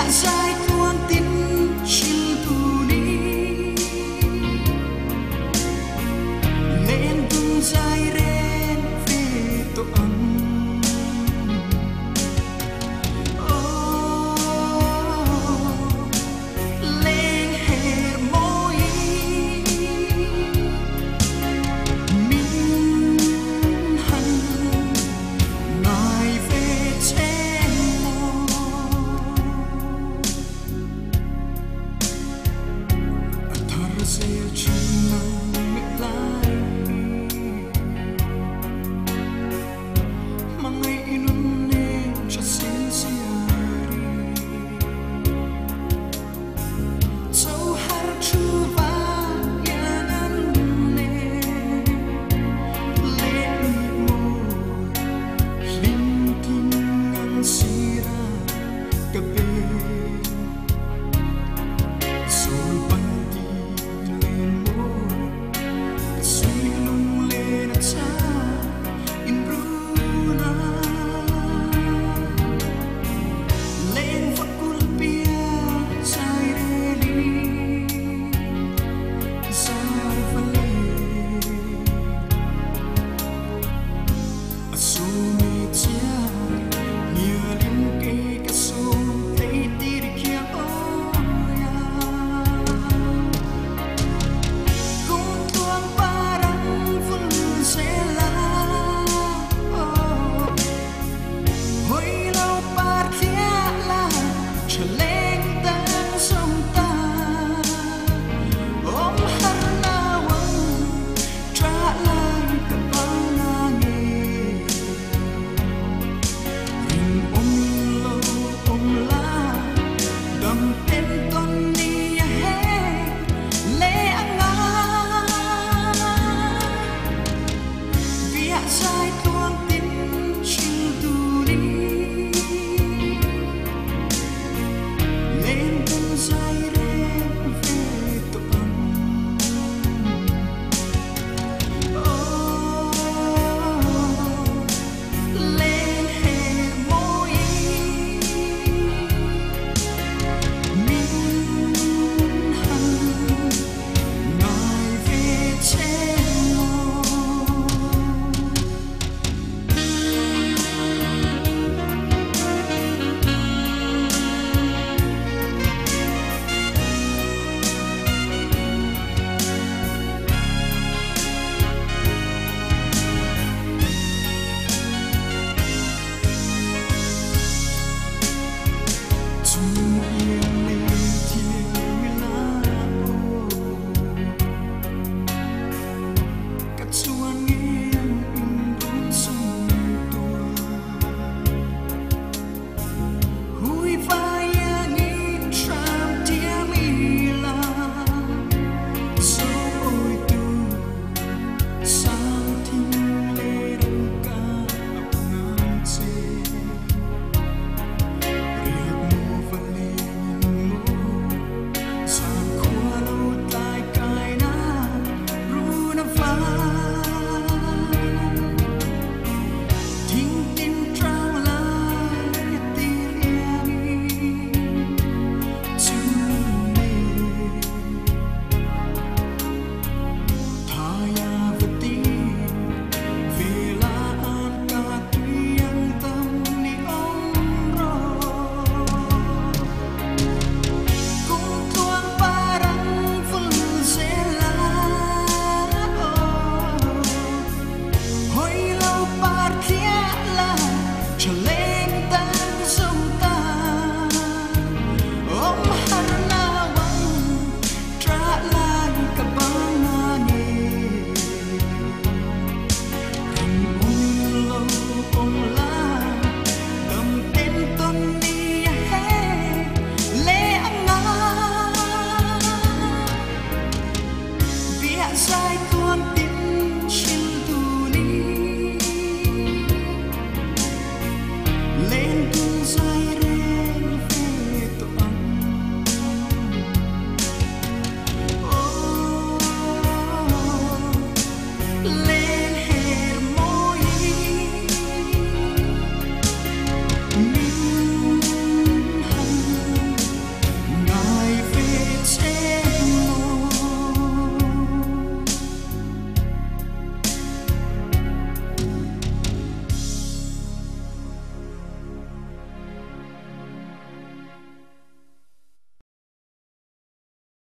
dài tuôn tin chim tu đi lên tung dài ren về tổ ấm lên hè môi mình hằn ngài về trên sẽ chỉ nằm mệt lại mà ngày luôn nên cho xin siari so har chuva yanan ne le mo lintingan sira kape dài tuôn tin chim tu đi lên tung dài ren về tổ ấm lên hè môi mình hằn ngài về trên dài tuôn tin chim tu đi lên tung dài ren về tổ ấm lên